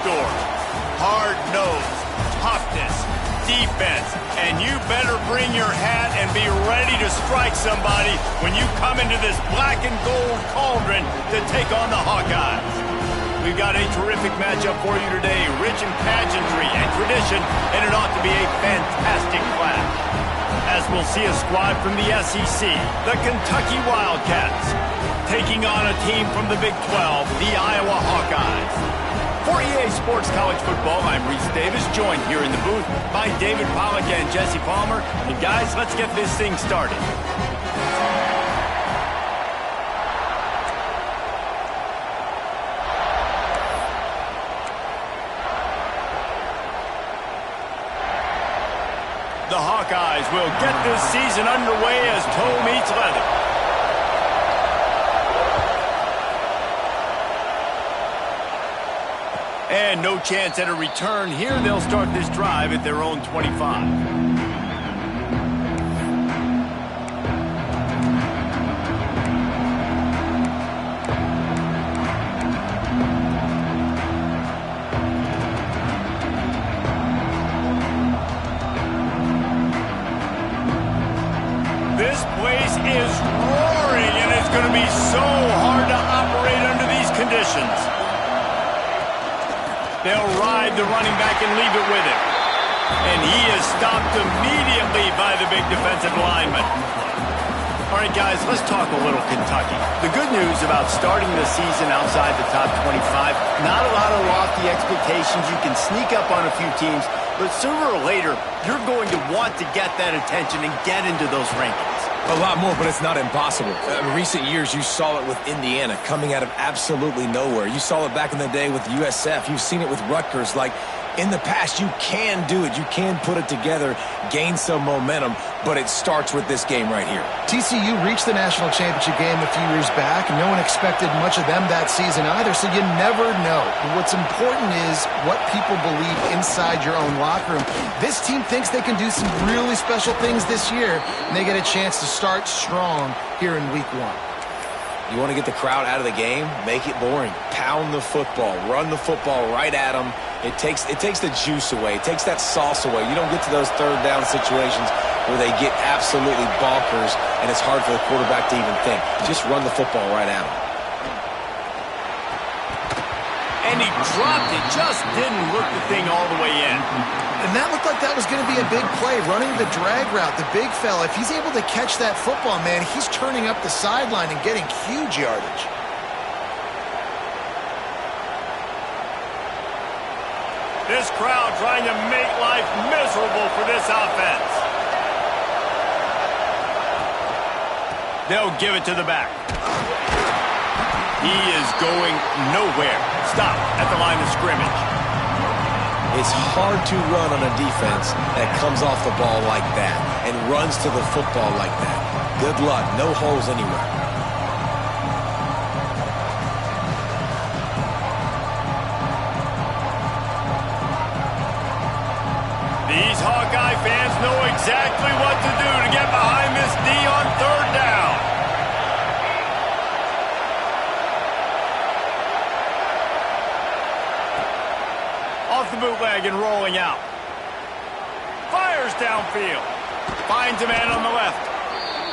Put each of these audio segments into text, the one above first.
story. Hard-nosed, toughness, defense, and you better bring your hat and be ready to strike somebody when you come into this black and gold cauldron to take on the Hawkeyes. We've got a terrific matchup for you today, rich in pageantry and tradition, and it ought to be a fantastic clash. As we'll see a squad from the SEC, the Kentucky Wildcats, taking on a team from the Big 12, the Iowa Hawkeyes. For EA Sports College Football, I'm Reese Davis, joined here in the booth by David Pollack and Jesse Palmer. And guys, let's get this thing started. The Hawkeyes will get this season underway as toe meets leather. And no chance at a return here. They'll start this drive at their own 25. This place is roaring, and it's going to be so hard to operate under these conditions. They'll ride the running back and leave it with him. And he is stopped immediately by the big defensive lineman. All right, guys, let's talk a little Kentucky. The good news about starting the season outside the top 25, not a lot of lofty expectations. You can sneak up on a few teams, but sooner or later, you're going to want to get that attention and get into those rankings. A lot more, but it's not impossible. In recent years, you saw it with Indiana coming out of absolutely nowhere. You saw it back in the day with USF. You've seen it with Rutgers. Like, in the past, you can do it. You can put it together, gain some momentum, but it starts with this game right here. TCU reached the national championship game a few years back, and no one expected much of them that season either, so you never know. What's important is what people believe inside your own locker room. This team thinks they can do some really special things this year, and they get a chance to start strong here in week 1. You want to get the crowd out of the game? Make it boring. Pound the football. Run the football right at them. It takes the juice away. It takes that sauce away. You don't get to those third down situations where they get absolutely bonkers and it's hard for the quarterback to even think. Just run the football right at them. And he dropped it. Just didn't look the thing all the way in. And that looked like that was going to be a big play, running the drag route, the big fella. If he's able to catch that football, man, he's turning up the sideline and getting huge yardage. This crowd trying to make life miserable for this offense. They'll give it to the back. He is going nowhere. Stop at the line of scrimmage. It's hard to run on a defense that comes off the ball like that and runs to the football like that. Good luck. No holes anywhere. These Hawkeye fans know exactly what to do to get behind this D on third down. Off the bootleg and rolling out. Fires downfield. Finds a man on the left.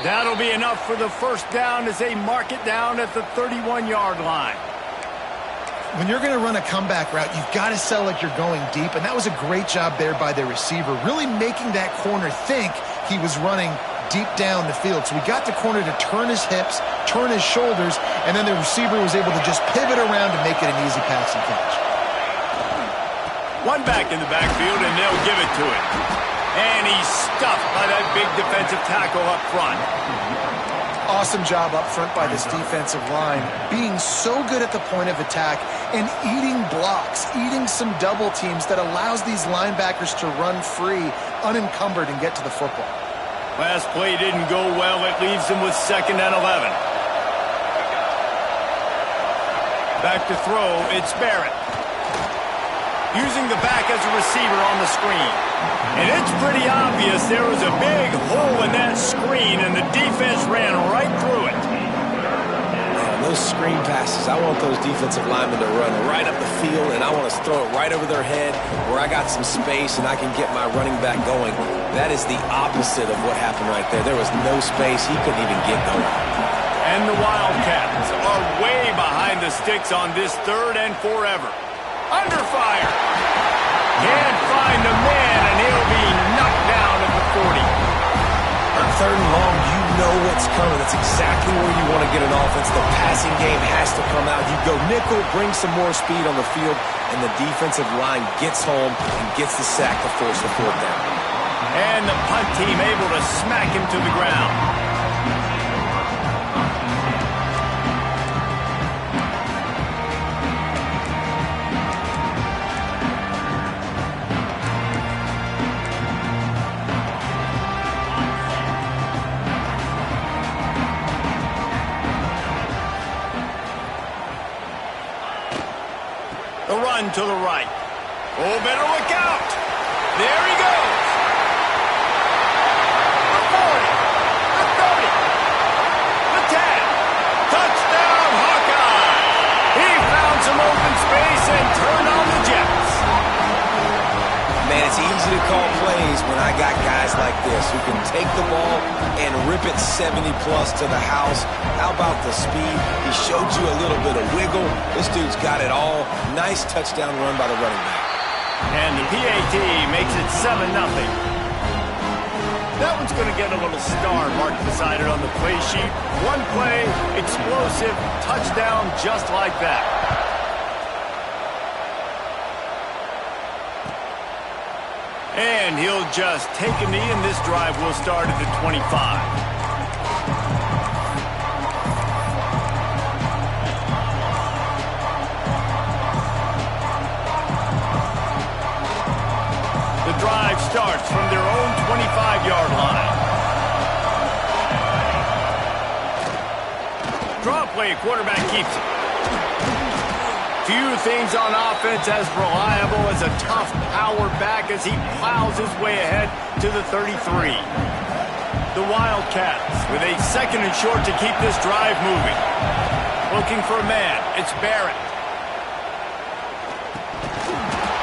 That'll be enough for the first down as they mark it down at the 31-yard line. When you're going to run a comeback route, you've got to sell like you're going deep, and that was a great job there by the receiver, really making that corner think he was running deep down the field. So we got the corner to turn his hips, turn his shoulders, and then the receiver was able to just pivot around and make it an easy pass and catch. One back in the backfield, and they'll give it to him. And he's stuffed by that big defensive tackle up front. Awesome job up front by this defensive line, being so good at the point of attack and eating blocks, eating some double teams that allows these linebackers to run free, unencumbered, and get to the football. Last play didn't go well. It leaves them with 2nd and 11. Back to throw, it's Barrett. Using the back as a receiver on the screen. And it's pretty obvious there was a big hole in that screen, and the defense ran right through it. those screen passes, I want those defensive linemen to run right up the field, and I want to throw it right over their head where I got some space and I can get my running back going. That is the opposite of what happened right there. There was no space. He couldn't even get going. And the Wildcats are way behind the sticks on this 3rd and forever. Under fire. Can't find a man, and he'll be knocked down at the 40. On 3rd and long, you know what's coming. That's exactly where you want to get an offense. The passing game has to come out. You go nickel, bring some more speed on the field, and the defensive line gets home and gets the sack to force the 4th down. And the punt team able to smack him to the ground. The run to the right. Oh, better look out. There he goes. The 40. The 30. The 10. Touchdown, Hawkeye. He found some open space and turned on the Jets. Man, it's easy to call plays when I got guys like this who can take the ball and rip it 70-plus to the house. How about the speed? He showed you a little bit of wiggle. This dude's got it all. Nice touchdown run by the running back. And the PAT makes it 7-0. That one's going to get a little star marked beside it on the play sheet. One play, explosive, touchdown just like that. And he'll just take a knee, and this drive will start at the 25. The drive starts from their own 25-yard line. Draw play, quarterback keeps it. Few things on offense as reliable as a tough power back as he plows his way ahead to the 33. The Wildcats with a 2nd and short to keep this drive moving. Looking for a man. It's Barrett.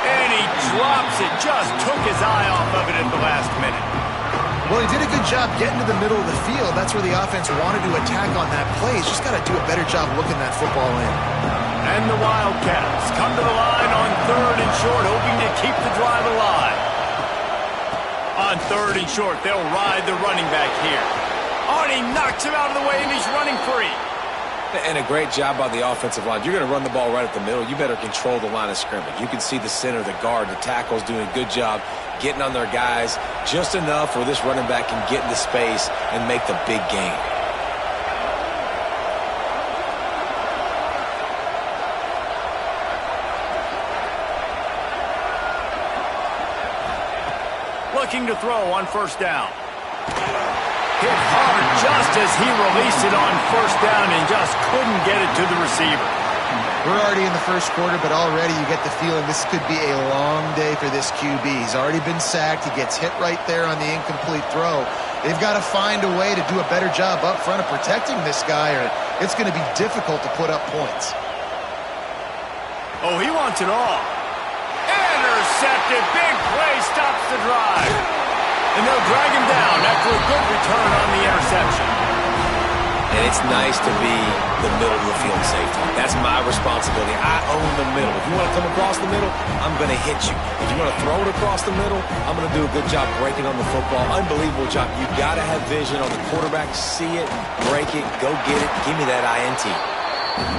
And he drops it. Just took his eye off of it at the last minute. Well, he did a good job getting to the middle of the field. That's where the offense wanted to attack on that play. He's just got to do a better job looking that football in. And the Wildcats come to the line on 3rd and short, hoping to keep the drive alive. On 3rd and short, they'll ride the running back here. Oh, and he knocks him out of the way, and he's running free. And a great job by the offensive line. You're going to run the ball right at the middle. You better control the line of scrimmage. You can see the center, the guard, the tackle's doing a good job getting on their guys just enough where this running back can get into space and make the big gain. Looking to throw on 1st down. Hit hard just as he released it on 1st down and just couldn't get it to the receiver. We're already in the 1st quarter, but already you get the feeling this could be a long day for this QB. He's already been sacked. He gets hit right there on the incomplete throw. They've got to find a way to do a better job up front of protecting this guy, or it's going to be difficult to put up points. Oh, he wants it all. Intercepted. Big play stops the drive. And they'll drag him down after a good return on the interception. And it's nice to be the middle of the field safety. That's my responsibility. I own the middle. If you want to come across the middle, I'm going to hit you. If you want to throw it across the middle, I'm going to do a good job breaking on the football. Unbelievable job. You got to have vision on the quarterback. See it, break it, go get it. Give me that INT.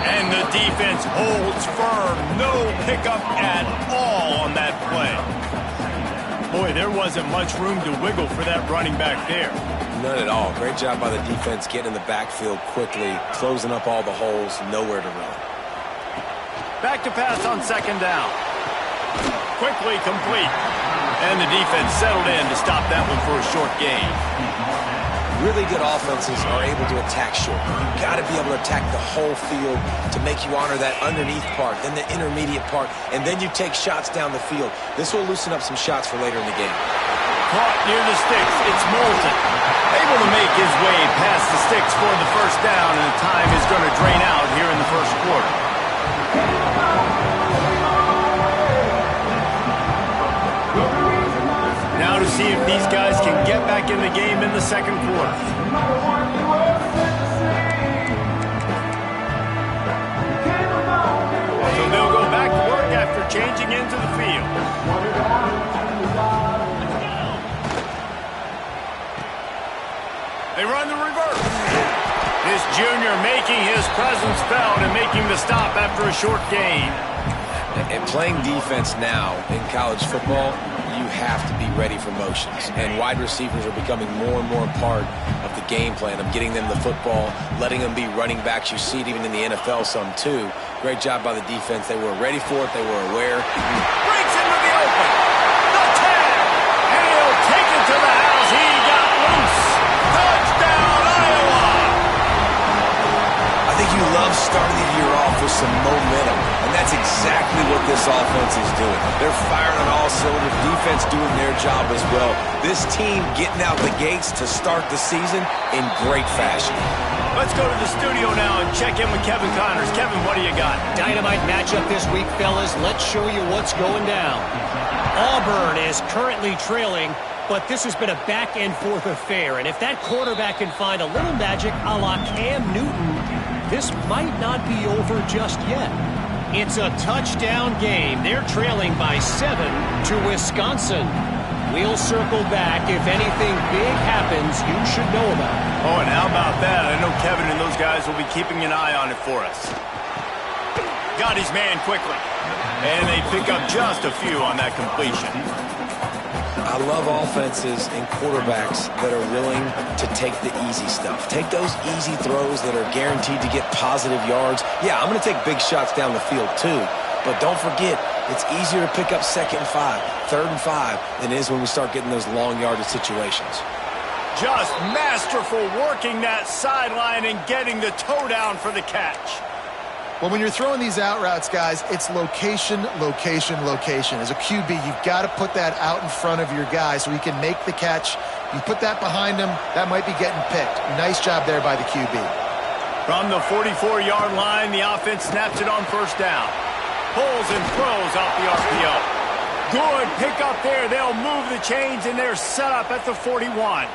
And the defense holds firm. No pickup at all on that play. Boy, there wasn't much room to wiggle for that running back there. None at all. Great job by the defense getting in the backfield quickly, closing up all the holes, nowhere to run. Back to pass on 2nd down. Quickly complete. And the defense settled in to stop that one for a short gain. Really good offenses are able to attack short. You've got to be able to attack the whole field to make you honor that underneath part, then the intermediate part, and then you take shots down the field. This will loosen up some shots for later in the game. Caught near the sticks. It's Moulton. Able to make his way past the sticks for the first down, and the time is going to drain out here in the first quarter. Now to see if these guys can get back in the game in the second quarter. So they'll go back to work after changing into the field. They run the reverse. This junior making his presence felt and making the stop after a short gain. And playing defense now in college football, you have to be ready for motions. And wide receivers are becoming more and more a part of the game plan of getting them the football, letting them be running backs. You see it even in the NFL some too. Great job by the defense. They were ready for it. They were aware. Breaks into the open. The tag. And he'll take it to the house. He got loose. Touchdown, Iowa. I think you love starting the year off with some momentum. And that's exactly what this offense is doing. They're firing on all cylinders. Defense doing their job as well. This team getting out the gates to start the season in great fashion. Let's go to the studio now and check in with Kevin Connors. Kevin, what do you got? Dynamite matchup this week, fellas. Let's show you what's going down. Auburn is currently trailing, but this has been a back-and-forth affair. And if that quarterback can find a little magic a la Cam Newton, this might not be over just yet. It's a touchdown game. They're trailing by 7 to Wisconsin. We'll circle back. If anything big happens, you should know about it. Oh, and how about that? I know Kevin and those guys will be keeping an eye on it for us. Got his man quickly. And they pick up just a few on that completion. I love offenses and quarterbacks that are willing to take the easy stuff. Take those easy throws that are guaranteed to get positive yards. Yeah, I'm going to take big shots down the field too. But don't forget, it's easier to pick up 2nd and 5, 3rd and 5 than it is when we start getting those long yardage situations. Just masterful working that sideline and getting the toe down for the catch. Well, when you're throwing these out routes, guys, it's location, location, location. As a QB, you've got to put that out in front of your guy so he can make the catch. You put that behind him, that might be getting picked. Nice job there by the QB. From the 44-yard line, the offense snaps it on first down. Pulls and throws off the RPO. Good pick up there. They'll move the chains, and they're set up at the 41.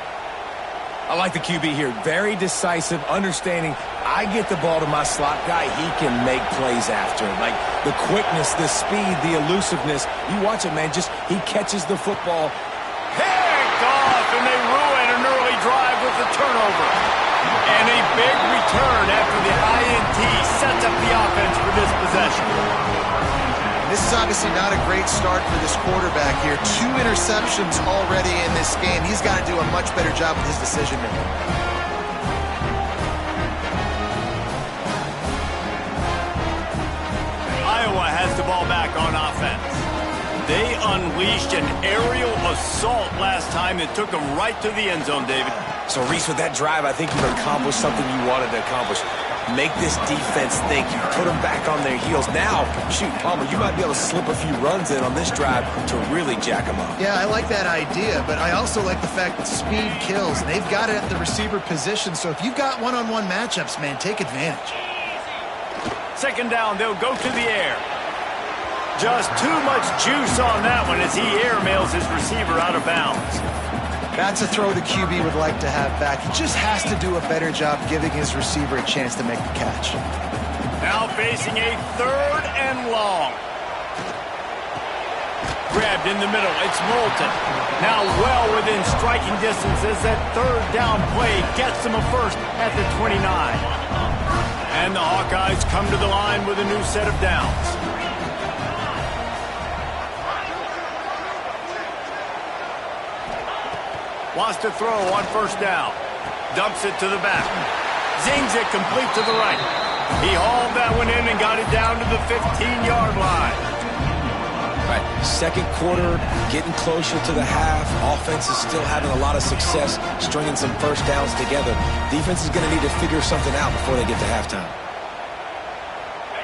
I like the QB here. Very decisive, understanding I get the ball to my slot guy, he can make plays after. Like the quickness, the speed, the elusiveness. You watch it, man. Just he catches the football. Picked off, and they ruin an early drive with the turnover. And a big return after the INT sets up the offense for this possession. This is obviously not a great start for this quarterback here. 2 interceptions already in this game. He's got to do a much better job with his decision making. Iowa has the ball back on offense. They unleashed an aerial assault last time that took them right to the end zone, David. So, Reese, with that drive, I think you've accomplished something you wanted to accomplish. Make this defense think. You put them back on their heels. Now, shoot, Palmer, you might be able to slip a few runs in on this drive to really jack them up. Yeah, I like that idea, but I also like the fact that speed kills. And they've got it at the receiver position, so if you've got one-on-one matchups, man, take advantage. Second down, they'll go to the air. Just too much juice on that one as he airmails his receiver out of bounds. That's a throw the QB would like to have back. He just has to do a better job giving his receiver a chance to make the catch. Now facing a 3rd and long. Grabbed in the middle. It's Moulton. Now well within striking distance as that 3rd down play gets him a first at the 29. And the Hawkeyes come to the line with a new set of downs. Wants to throw on first down. Dumps it to the back. Zings it complete to the right. He hauled that one in and got it down to the 15-yard line. Right, second quarter, getting closer to the half. Offense is still having a lot of success stringing some first downs together. Defense is going to need to figure something out before they get to halftime.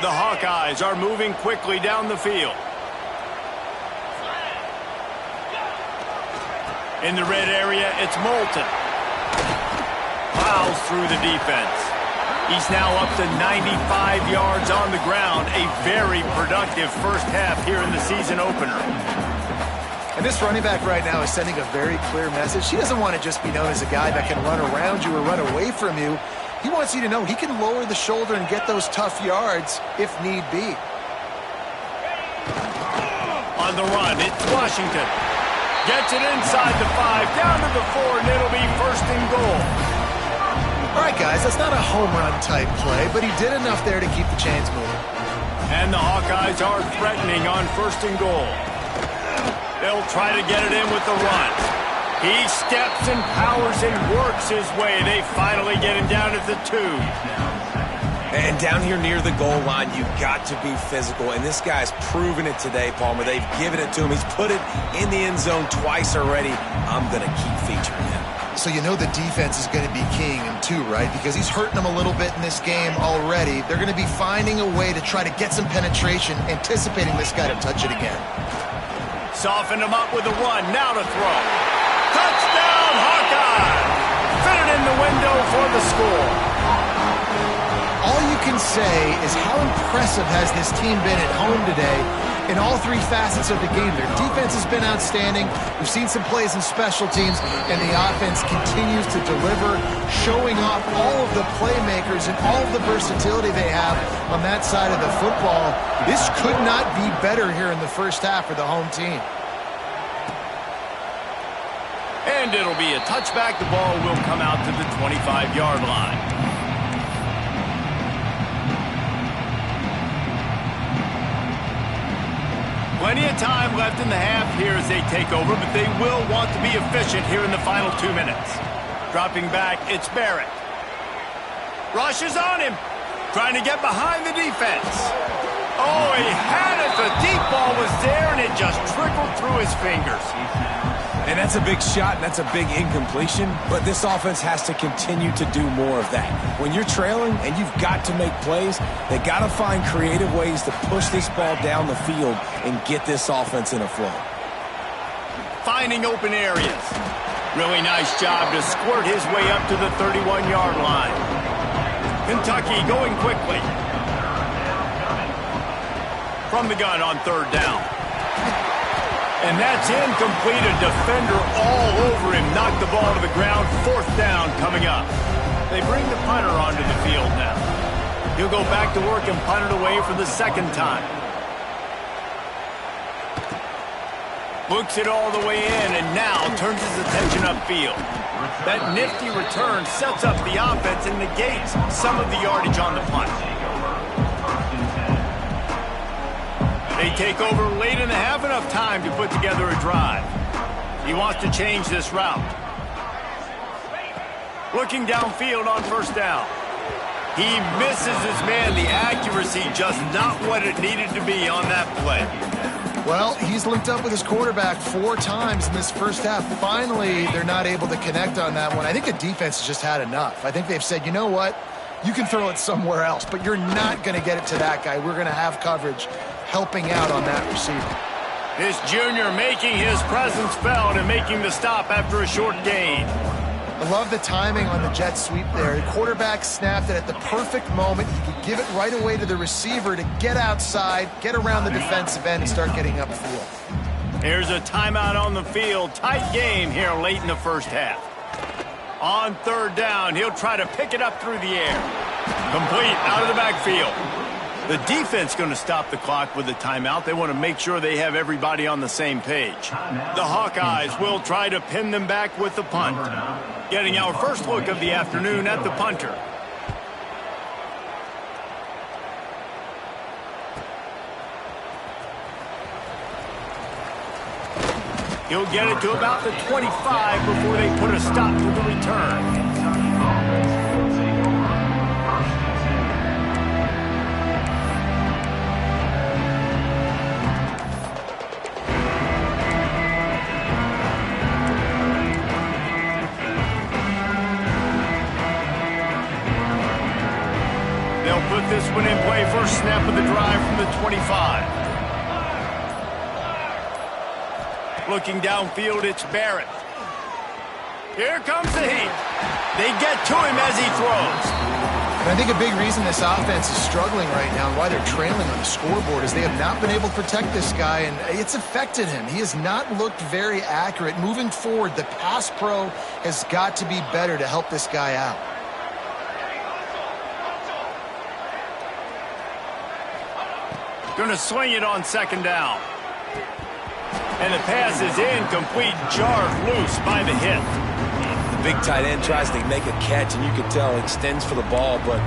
The Hawkeyes are moving quickly down the field. In the red area, it's Moulton. plows through the defense. He's now up to 95 yards on the ground. A very productive first half here in the season opener. And this running back right now is sending a very clear message. He doesn't want to just be known as a guy that can run around you or run away from you. He wants you to know he can lower the shoulder and get those tough yards if need be. On the run, it's Washington. Gets it inside the 5, down to the 4, and it'll be first and goal. All right, guys, that's not a home run type play, but he did enough there to keep the chains moving. And the Hawkeyes are threatening on first and goal. They'll try to get it in with the run. He steps and powers and works his way. They finally get him down at the 2. And down here near the goal line, you've got to be physical. And this guy's proven it today, Palmer. They've given it to him. He's put it in the end zone twice already. I'm going to keep featuring him. So you know the defense is going to be keying him too, right? Because he's hurting them a little bit in this game already. They're going to be finding a way to try to get some penetration, anticipating this guy to touch it again. Soften him up with a run. Now to throw. Touchdown, Hawkeye! Fit it in the window for the score. All you can say is how impressive has this team been at home today in all 3 facets of the game. Their defense has been outstanding. We've seen some plays in special teams, and the offense continues to deliver, showing off all of the playmakers and all of the versatility they have on that side of the football. This could not be better here in the first half for the home team. And it'll be a touchback. The ball will come out to the 25-yard line. Plenty of time left in the half here as they take over, but they will want to be efficient here in the final 2 minutes. Dropping back, it's Barrett. Rush is on him, trying to get behind the defense. Oh, he had it. The deep ball was there, and it just trickled through his fingers. And that's a big shot, and that's a big incompletion, but this offense has to continue to do more of that. When you're trailing and you've got to make plays, they got to find creative ways to push this ball down the field and get this offense in a flow. Finding open areas. Really nice job to squirt his way up to the 31-yard line. Kentucky going quickly. From the gun on third down. And that's incomplete. A defender all over him. Knocked the ball to the ground. Fourth down coming up. They bring the punter onto the field now. He'll go back to work and punt it away for the second time. Books it all the way in and now turns his attention upfield. That nifty return sets up the offense and negates some of the yardage on the punt. They take over late in the half, enough time to put together a drive. He wants to change this route. Looking downfield on first down. He misses his man. The accuracy just not what it needed to be on that play. Well, he's linked up with his quarterback 4 times in this first half. Finally, they're not able to connect on that one. I think the defense has just had enough. I think they've said, you know what? You can throw it somewhere else, but you're not going to get it to that guy. We're going to have coverage helping out on that receiver. This junior making his presence felt and making the stop after a short gain. I love the timing on the jet sweep there. The quarterback snapped it at the perfect moment. He could give it right away to the receiver to get outside, get around the defensive end, and start getting upfield. Here's a timeout on the field. Tight game here late in the first half. On third down, he'll try to pick it up through the air. Complete out of the backfield. The defense going to stop the clock with the timeout. They want to make sure they have everybody on the same page. The Hawkeyes will try to pin them back with the punt. Getting our first look of the afternoon at the punter. He'll get it to about the 25 before they put a stop to the return. They'll put this one in play. First snap of the drive from the 25. Looking downfield, it's Barrett. Here comes the heat. They get to him as he throws. And I think a big reason this offense is struggling right now and why they're trailing on the scoreboard is they have not been able to protect this guy, and it's affected him. He has not looked very accurate. Moving forward, the pass pro has got to be better to help this guy out. Going to swing it on second down. And the pass is incomplete, jarred loose by the hit. Big tight end tries to make a catch, and you can tell extends for the ball, but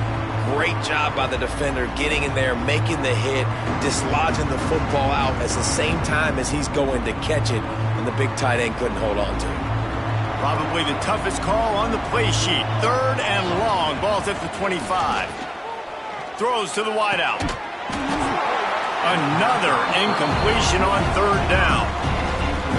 great job by the defender getting in there, making the hit, dislodging the football out at the same time as he's going to catch it, and the big tight end couldn't hold on to it. Probably the toughest call on the play sheet. 3rd and long. Ball's at the 25. Throws to the wideout. Another incompletion on 3rd down.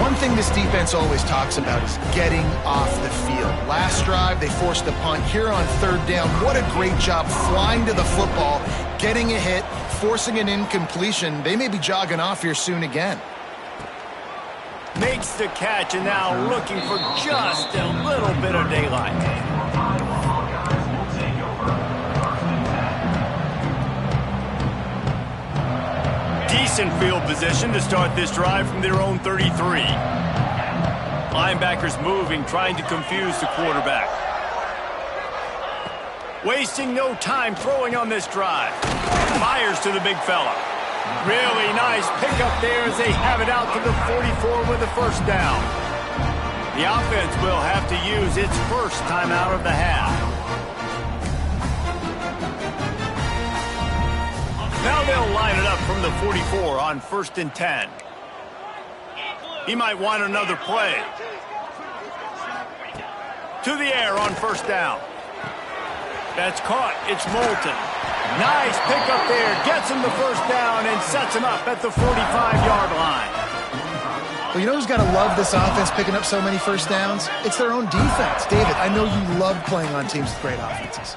One thing this defense always talks about is getting off the field. Last drive, they forced the punt. Here on 3rd down, what a great job flying to the football, getting a hit, forcing an incompletion. They may be jogging off here soon again. Makes the catch and now looking for just a little bit of daylight. Decent field position to start this drive from their own 33. Linebackers moving, trying to confuse the quarterback. Wasting no time throwing on this drive. Fires to the big fella. Really nice pickup there as they have it out to the 44 with the 1st down. The offense will have to use its first timeout of the half. Now they'll line it up from the 44 on 1st and 10. He might want another play. To the air on 1st down. That's caught. It's Moulton. Nice pickup there. Gets him the 1st down and sets him up at the 45-yard line. Well, you know who's got to love this offense picking up so many 1st downs? It's their own defense. David, I know you love playing on teams with great offenses.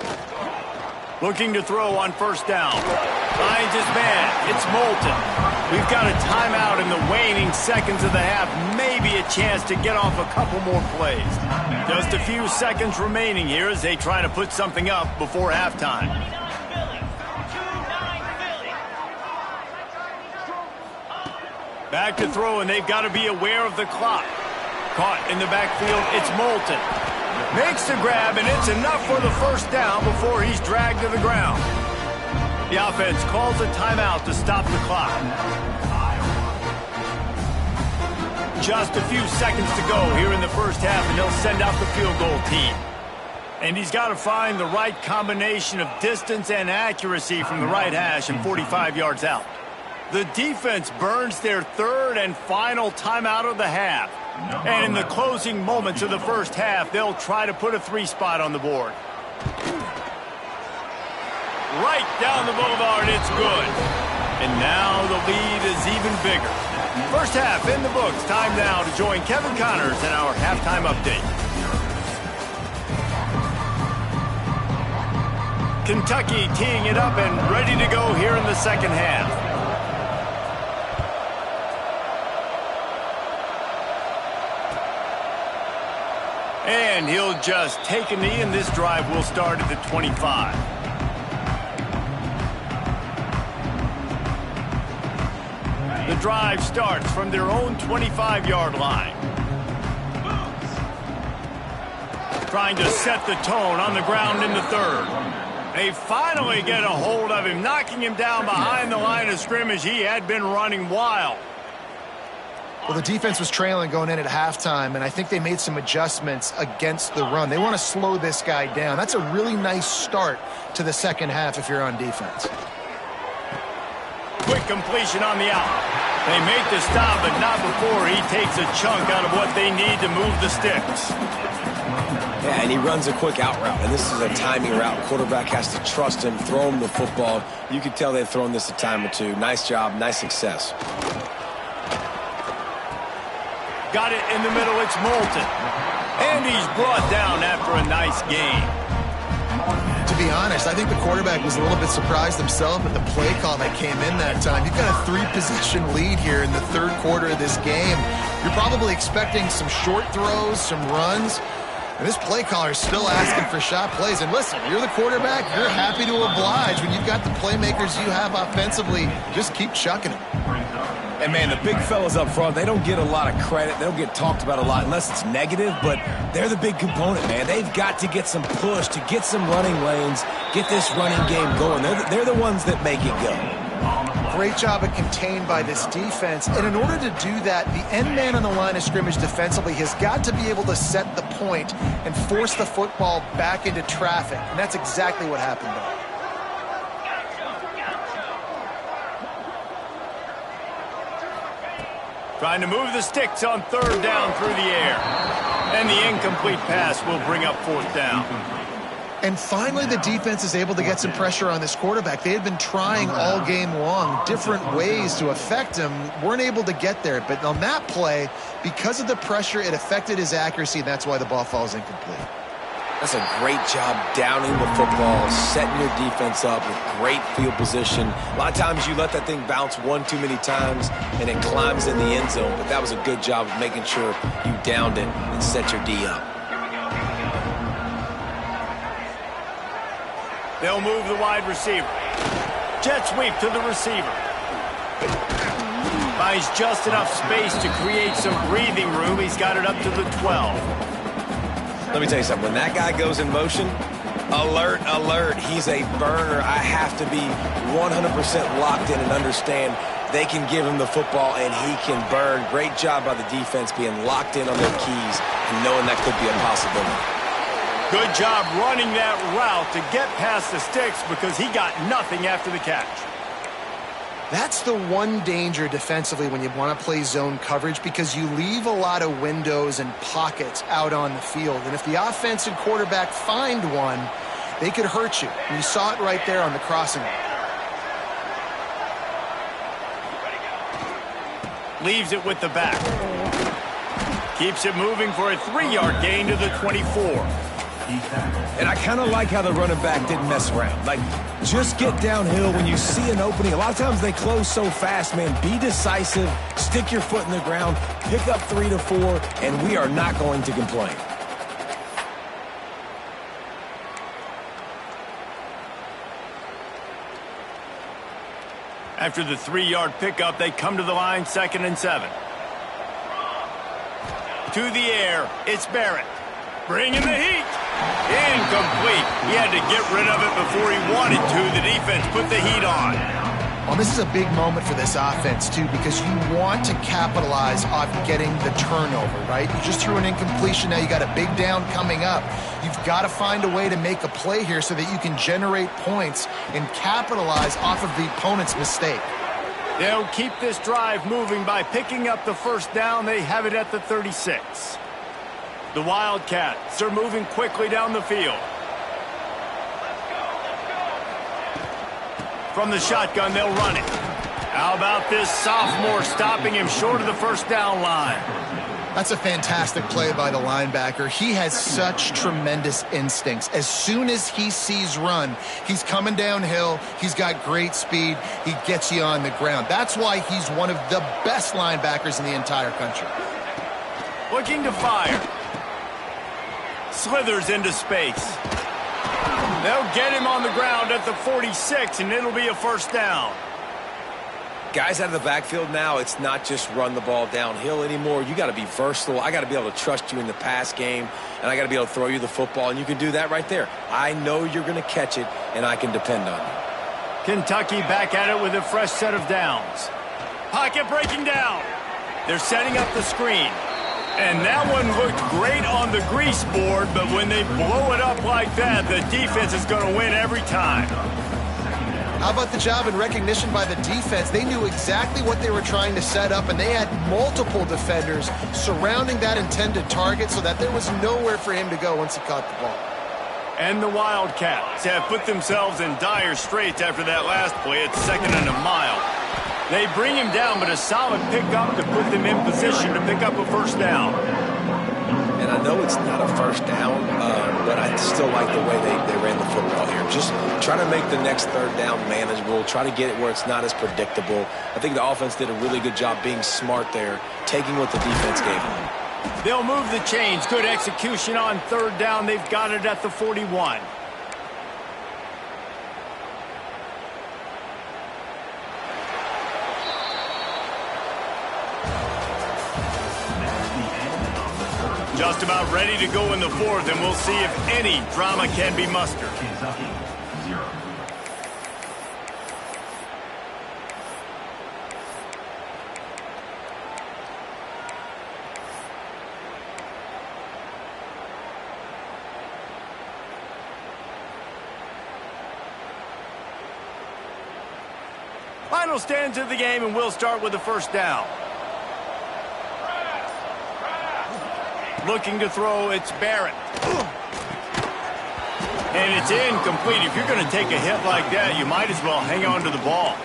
Looking to throw on 1st down. Finds his man. It's Moulton. We've got a timeout in the waning seconds of the half. Maybe a chance to get off a couple more plays. Just a few seconds remaining here as they try to put something up before halftime. Back to throw, and they've got to be aware of the clock. Caught in the backfield. It's Moulton. Makes the grab, and it's enough for the 1st down before he's dragged to the ground. The offense calls a timeout to stop the clock. Just a few seconds to go here in the 1st half, and they'll send out the field goal team. And he's got to find the right combination of distance and accuracy from the right hash and 45 yards out. The defense burns their 3rd and final timeout of the half. And in the closing moments of the 1st half, they'll try to put a 3-spot on the board. Right down the boulevard, it's good. And now the lead is even bigger. 1st half in the books. Time now to join Kevin Connors in our halftime update. Kentucky teeing it up and ready to go here in the 2nd half. And he'll just take a knee, and this drive will start at the 25. The drive starts from their own 25-yard line. Trying to set the tone on the ground in the 3rd. They finally get a hold of him, knocking him down behind the line of scrimmage. He had been running wild. Well, the defense was trailing going in at halftime, and I think they made some adjustments against the run. They want to slow this guy down. That's a really nice start to the 2nd half if you're on defense. Quick completion on the out. They make the stop, but not before he takes a chunk out of what they need to move the sticks. Yeah, and he runs a quick out route, and this is a timing route. Quarterback has to trust him, throw him the football. You can tell they've thrown this a time or two. Nice job, nice success. Got it in the middle, it's Moulton. And he's brought down after a nice game. To be honest, I think the quarterback was a little bit surprised himself at the play call that came in that time. You've got a 3-possession lead here in the 3rd quarter of this game. You're probably expecting some short throws, some runs. And this play caller is still asking for shot plays. And listen, you're the quarterback. You're happy to oblige when you've got the playmakers you have offensively. Just keep chucking them. And, man, the big fellas up front, they don't get a lot of credit. They don't get talked about a lot unless it's negative, but they're the big component, man. They've got to get some push, to get some running lanes, get this running game going. They're the ones that make it go. Great job of contained by this defense. And in order to do that, the end man on the line of scrimmage defensively has got to be able to set the point and force the football back into traffic. And that's exactly what happened there. Trying to move the sticks on third down through the air. And the incomplete pass will bring up fourth down. And finally, the defense is able to get some pressure on this quarterback. They had been trying all game long different ways to affect him, weren't able to get there. But on that play, because of the pressure, it affected his accuracy, and that's why the ball falls incomplete. That's a great job downing the football, setting your defense up with great field position. A lot of times you let that thing bounce one too many times and it climbs in the end zone, but that was a good job of making sure you downed it and set your D up. They'll move the wide receiver. Jet sweep to the receiver. Finds just enough space to create some breathing room. He's got it up to the 12. Let me tell you something. When that guy goes in motion, alert, alert. He's a burner. I have to be 100% locked in and understand they can give him the football and he can burn. Great job by the defense being locked in on their keys and knowing that could be a possibility. Good job running that route to get past the sticks because he got nothing after the catch. That's the one danger defensively when you want to play zone coverage, because you leave a lot of windows and pockets out on the field. And if the offense and quarterback find one, they could hurt you. And you saw it right there on the crossing line. Leaves it with the back. Keeps it moving for a 3-yard gain to the 24. And I kind of like how the running back didn't mess around. Like, just get downhill when you see an opening. A lot of times they close so fast, man. Be decisive, stick your foot in the ground, pick up 3 to 4, and we are not going to complain. After the 3-yard pickup, they come to the line, 2nd and 7. To the air, it's Barrett. Bringing the heat. Incomplete. He had to get rid of it before he wanted to. The defense put the heat on. Well, this is a big moment for this offense, too, because you want to capitalize off getting the turnover, right? You just threw an incompletion. Now you got a big down coming up. You've got to find a way to make a play here so that you can generate points and capitalize off of the opponent's mistake. They'll keep this drive moving by picking up the first down. They have it at the 36. The Wildcats are moving quickly down the field. From the shotgun, they'll run it. How about this sophomore stopping him short of the first down line? That's a fantastic play by the linebacker. He has such tremendous instincts. As soon as he sees run, he's coming downhill. He's got great speed. He gets you on the ground. That's why he's one of the best linebackers in the entire country. Looking to fire. Slithers into space. They'll get him on the ground at the 46, and it'll be a first down. Guys out of the backfield now, it's not just run the ball downhill anymore. You got to be versatile. I got to be able to trust you in the pass game, and I got to be able to throw you the football, and you can do that right there. I know you're going to catch it, and I can depend on you. Kentucky back at it with a fresh set of downs. Pocket breaking down. They're setting up the screen. And that one looked great on the grease board, but when they blow it up like that, the defense is going to win every time. How about the job and recognition by the defense? They knew exactly what they were trying to set up, and they had multiple defenders surrounding that intended target so that there was nowhere for him to go once he caught the ball. And the Wildcats have put themselves in dire straits after that last play at 2nd and a mile. They bring him down, but a solid pickup to put them in position to pick up a first down. And I know it's not a first down, but I still like the way they ran the football here. Just try to make the next third down manageable, try to get it where it's not as predictable. I think the offense did a really good job being smart there, taking what the defense gave them. They'll move the chains. Good execution on third down. They've got it at the 41. Just about ready to go in the fourth, and we'll see if any drama can be mustered. Kentucky, 0. Final stands of the game, and we'll start with the first down. Looking to throw, it's Barrett. And it's incomplete. If you're going to take a hit like that, you might as well hang on to the ball.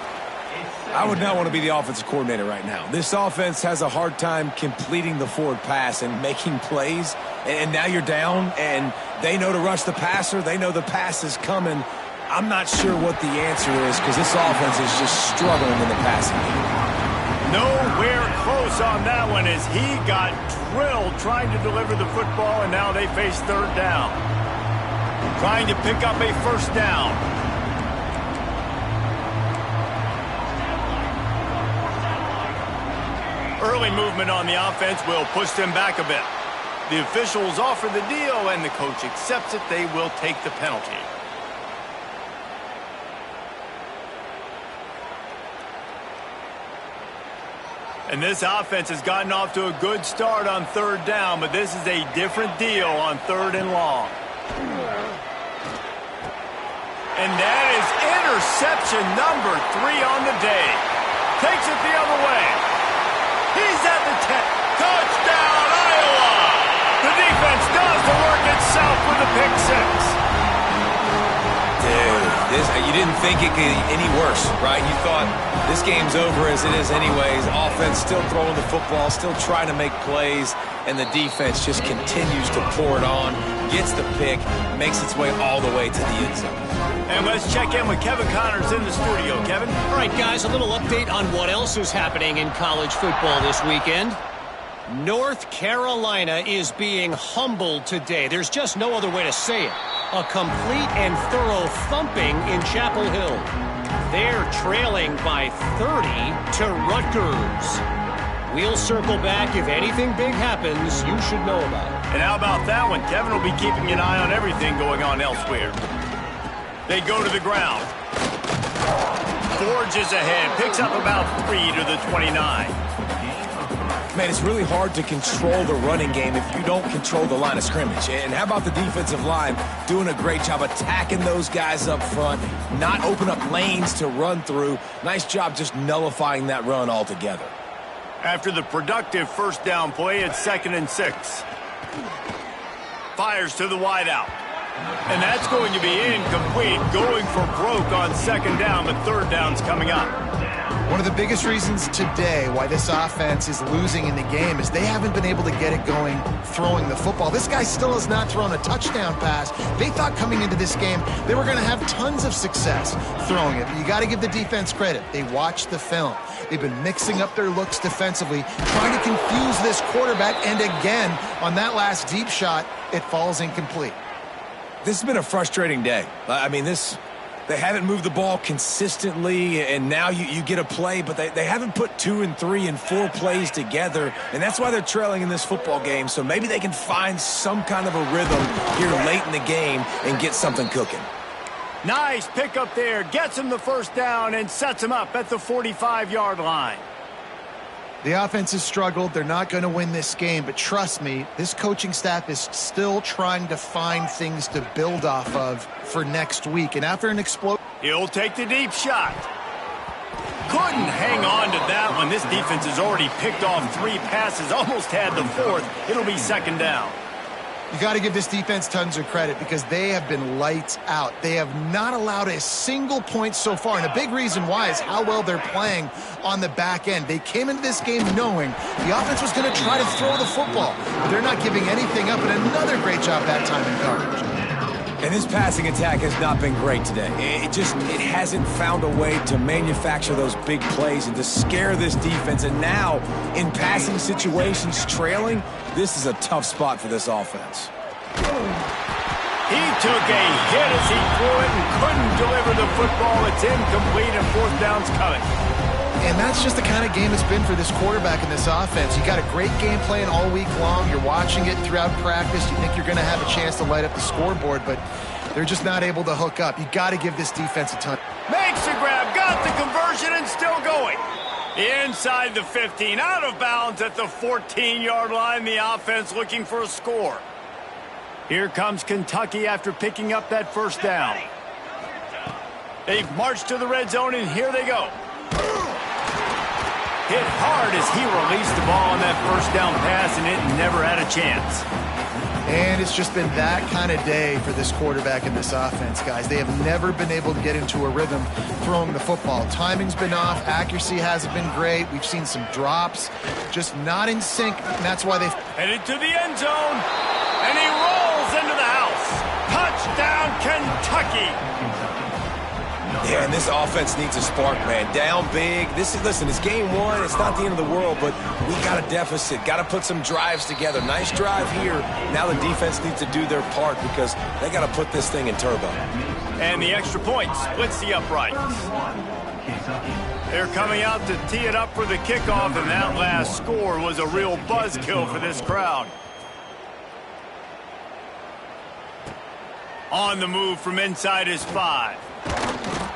I would not want to be the offensive coordinator right now. This offense has a hard time completing the forward pass and making plays. And now you're down, and they know to rush the passer. They know the pass is coming. I'm not sure what the answer is because this offense is just struggling in the passing game. Nowhere close on that one as he got drilled trying to deliver the football, and now they face third down. Trying to pick up a first down. Early movement on the offense will push them back a bit. The officials offer the deal, and the coach accepts it. They will take the penalty. And this offense has gotten off to a good start on third down, but this is a different deal on third and long. And that is interception number 3 on the day. Takes it the other way. He's at the 10. Touchdown, Iowa! The defense does the work itself with a pick 6. Dude, you didn't think it could get any worse, right? You thought this game's over as it is anyways. Offense still throwing the football, still trying to make plays, and the defense just continues to pour it on, gets the pick, makes its way all the way to the end zone. And let's check in with Kevin Connors in the studio. Kevin? All right, guys, a little update on what else is happening in college football this weekend. North Carolina is being humbled today. There's just no other way to say it. A complete and thorough thumping in Chapel Hill. They're trailing by 30 to Rutgers. We'll circle back. If anything big happens, you should know about it. And how about that one? Kevin will be keeping an eye on everything going on elsewhere. They go to the ground. Forges ahead. Picks up about 3 to the 29. Man, it's really hard to control the running game if you don't control the line of scrimmage. And how about the defensive line doing a great job attacking those guys up front, not open up lanes to run through. Nice job just nullifying that run altogether. After the productive first down play, it's 2nd and 6. Fires to the wideout. And that's going to be incomplete, going for broke on 2nd down, but 3rd down's coming up. One of the biggest reasons today why this offense is losing in the game is they haven't been able to get it going throwing the football. This guy still has not thrown a touchdown pass. They thought coming into this game they were going to have tons of success throwing it. But you got to give the defense credit. They watched the film. They've been mixing up their looks defensively, trying to confuse this quarterback, and again, on that last deep shot, it falls incomplete. This has been a frustrating day. I mean, they haven't moved the ball consistently, and now you get a play, but they haven't put 2 and 3 and 4 plays together, and that's why they're trailing in this football game. So maybe they can find some kind of a rhythm here late in the game and get something cooking. Nice pick up there. Gets him the first down and sets him up at the 45-yard line. The offense has struggled. They're not going to win this game, but trust me, this coaching staff is still trying to find things to build off of for next week. And after an explosion, he'll take the deep shot. Couldn't hang on to that one. This defense has already picked off 3 passes, almost had the 4th. It'll be 2nd down. You got to give this defense tons of credit because they have been lights out. They have not allowed a single point so far, and a big reason why is how well they're playing on the back end. They came into this game knowing the offense was going to try to throw the football, but they're not giving anything up, and another great job that time in coverage. And this passing attack has not been great today. It hasn't found a way to manufacture those big plays and to scare this defense. And now, in passing situations, trailing, this is a tough spot for this offense. He took a hit as he threw it and couldn't deliver the football. It's incomplete and fourth down's coming. And that's just the kind of game it's been for this quarterback in this offense. You got a great game plan all week long. You're watching it throughout practice. You think you're going to have a chance to light up the scoreboard, but they're just not able to hook up. You got to give this defense a ton. Makes the grab, got the conversion, and still going. Inside the 15, out of bounds at the 14-yard line. The offense looking for a score. Here comes Kentucky after picking up that first down. They've marched to the red zone, and here they go. Hit hard as he released the ball on that first down pass, and it never had a chance. And it's just been that kind of day for this quarterback in this offense, guys. They have never been able to get into a rhythm throwing the football. Timing's been off. Accuracy hasn't been great. We've seen some drops. Just not in sync, and that's why they've headed to the end zone, and he rolls into the house. Touchdown, Kentucky. Yeah, and this offense needs a spark, man. Down big. Listen, it's game one. It's not the end of the world, but we got a deficit. Got to put some drives together. Nice drive here. Now the defense needs to do their part because they got to put this thing in turbo. And the extra point splits the uprights. They're coming out to tee it up for the kickoff, and that last score was a real buzzkill for this crowd. On the move from inside his 5.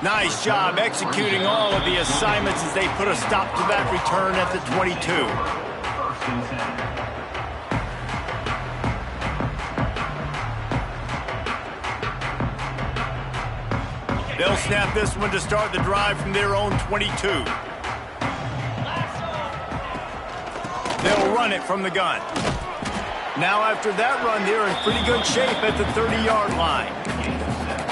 Nice job executing all of the assignments as they put a stop to that return at the 22. They'll snap this one to start the drive from their own 22. They'll run it from the gun. Now after that run, they're in pretty good shape at the 30-yard line.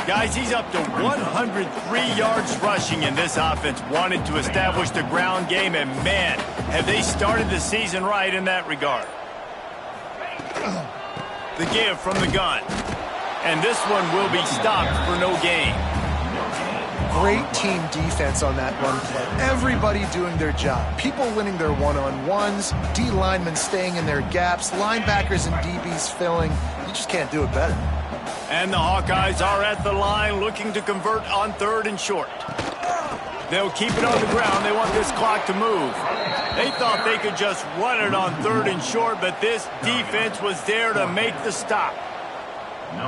Guys, he's up to 103 yards rushing, and this offense wanted to establish the ground game, and man, have they started the season right in that regard. The give from the gun. And this one will be stopped for no gain. Great team defense on that run play. Everybody doing their job. People winning their one-on-ones, D linemen staying in their gaps, linebackers and DBs filling. You just can't do it better. And the Hawkeyes are at the line looking to convert on 3rd and short. They'll keep it on the ground. They want this clock to move. They thought they could just run it on 3rd and short, but this defense was there to make the stop.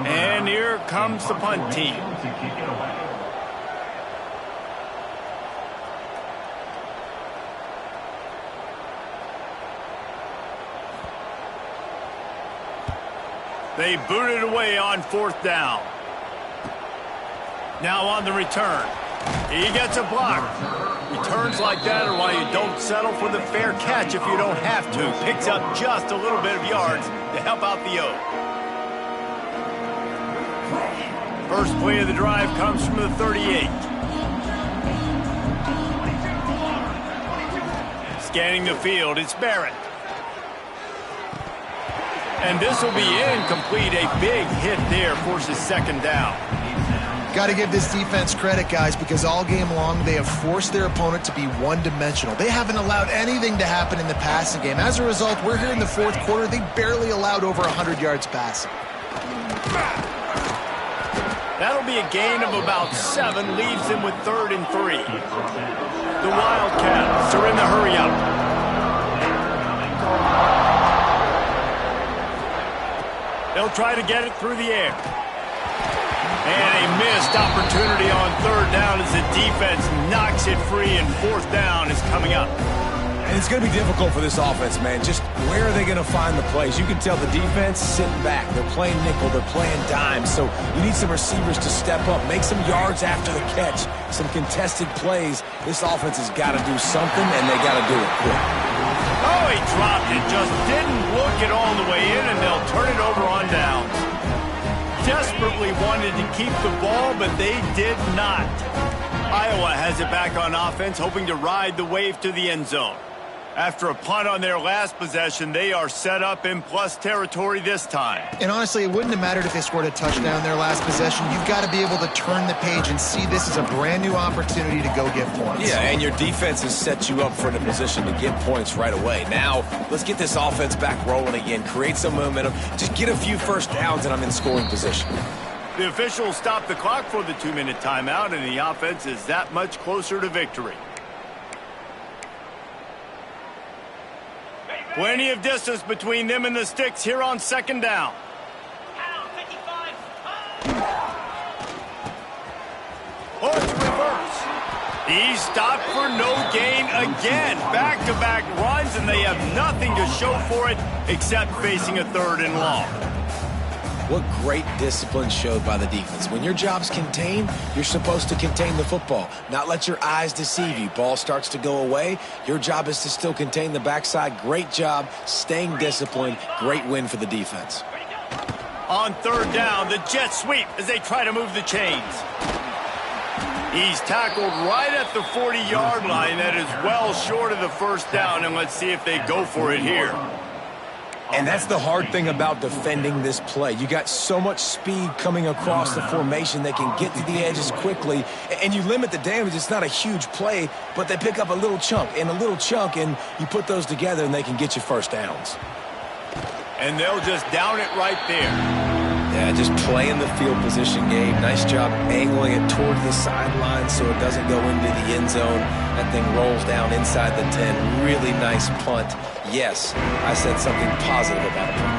And here comes the punt team. They boot it away on 4th down. Now on the return. He gets a block. Returns like that are why you don't settle for the fair catch if you don't have to. Picks up just a little bit of yards to help out the O. First play of the drive comes from the 38. Scanning the field, it's Barrett. And this will be incomplete. A big hit there forces 2nd down. Got to give this defense credit, guys, because all game long they have forced their opponent to be one-dimensional. They haven't allowed anything to happen in the passing game. As a result, we're here in the 4th quarter. They barely allowed over 100 yards passing. That'll be a gain of about 7, leaves them with 3rd and 3. The Wildcats are in the hurry-up. They'll try to get it through the air. And a missed opportunity on 3rd down as the defense knocks it free, and 4th down is coming up. And it's going to be difficult for this offense, man. Just where are they going to find the plays? You can tell the defense sitting back. They're playing nickel. They're playing dime. So you need some receivers to step up, make some yards after the catch, some contested plays. This offense has got to do something, and they got to do it quick. Oh, he dropped it. Just didn't look it all the way in, and they'll turn it over on downs. Desperately wanted to keep the ball, but they did not. Iowa has it back on offense, hoping to ride the wave to the end zone. After a punt on their last possession, they are set up in plus territory this time. And honestly, it wouldn't have mattered if they scored a touchdown their last possession. You've got to be able to turn the page and see this as a brand new opportunity to go get points. Yeah, and your defense has set you up for the position to get points right away. Now, let's get this offense back rolling again, create some momentum, just get a few first downs, and I'm in scoring position. The officials stop the clock for the 2-minute timeout, and the offense is that much closer to victory. Plenty of distance between them and the sticks here on second down. Oh, it's reverse. He's stopped for no gain again. Back-to-back runs, and they have nothing to show for it except facing a 3rd and long. What great discipline showed by the defense. When your job's contained, you're supposed to contain the football, not let your eyes deceive you. Ball starts to go away. Your job is to still contain the backside. Great job staying disciplined. Great win for the defense. On 3rd down, the jet sweep as they try to move the chains. He's tackled right at the 40-yard line. That is well short of the first down, and let's see if they go for it here. And that's the hard thing about defending this play. You got so much speed coming across the formation. They can get to the edges quickly, and you limit the damage. It's not a huge play, but they pick up a little chunk, and you put those together, and they can get you first downs. And they'll just down it right there. Yeah, just playing the field position game. Nice job angling it towards the sideline so it doesn't go into the end zone. That thing rolls down inside the 10. Really nice punt. Yes, I said something positive about a punt.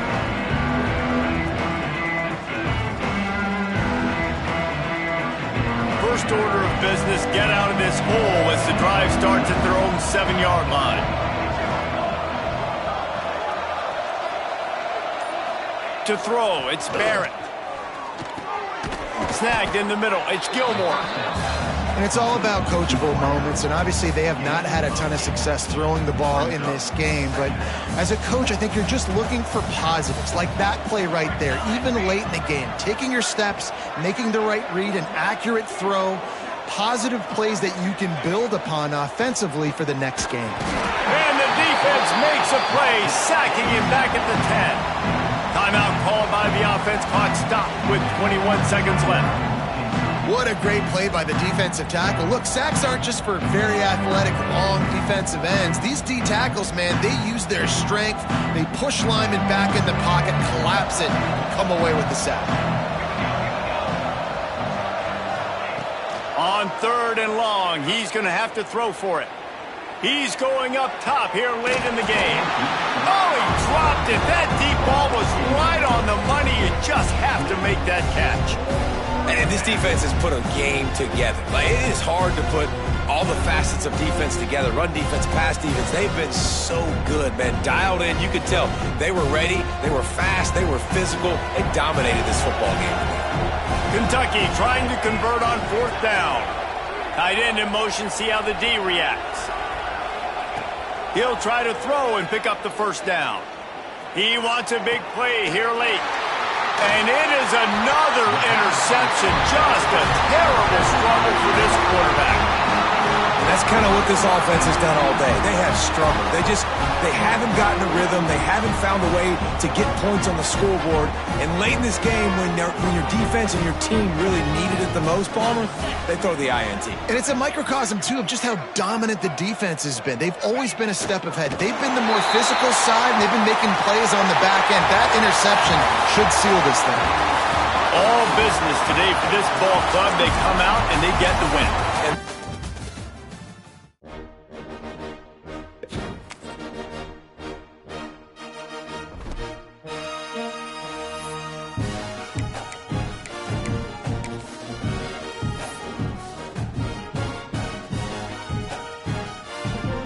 First order of business, get out of this hole as the drive starts at their own 7-yard line. To throw, it's Barrett. Snagged in the middle, it's Gilmore. And it's all about coachable moments, and obviously they have not had a ton of success throwing the ball in this game. But as a coach, I think you're just looking for positives, like that play right there, even late in the game. Taking your steps, making the right read, an accurate throw, positive plays that you can build upon offensively for the next game. And the defense makes a play, sacking him back at the 10. Timeout called by the offense. Clock stopped with 21 seconds left. What a great play by the defensive tackle. Look, sacks aren't just for very athletic, long defensive ends. These D tackles, man, they use their strength. They push linemen back in the pocket, collapse it, come away with the sack. On 3rd and long, he's going to have to throw for it. He's going up top here late in the game. Oh, he dropped it. That deep ball was right on the money. You just have to make that catch. And this defense has put a game together. Like, it is hard to put all the facets of defense together. Run defense, pass defense. They've been so good, man. Dialed in. You could tell they were ready. They were fast. They were physical. They dominated this football game. Kentucky trying to convert on 4th down. Tight end in motion. See how the D reacts. He'll try to throw and pick up the first down. He wants a big play here late. And it is another interception. Just a terrible struggle for this quarterback. And that's kind of what this offense has done all day. They have struggled. They haven't gotten a rhythm. They haven't found a way to get points on the scoreboard. And late in this game, when your defense and your team really needed it the most, Palmer, they throw the INT. And it's a microcosm, too, of just how dominant the defense has been. They've always been a step ahead. They've been the more physical side, and they've been making plays on the back end. That interception should seal this thing. All business today for this ball club. They come out and they get the win. And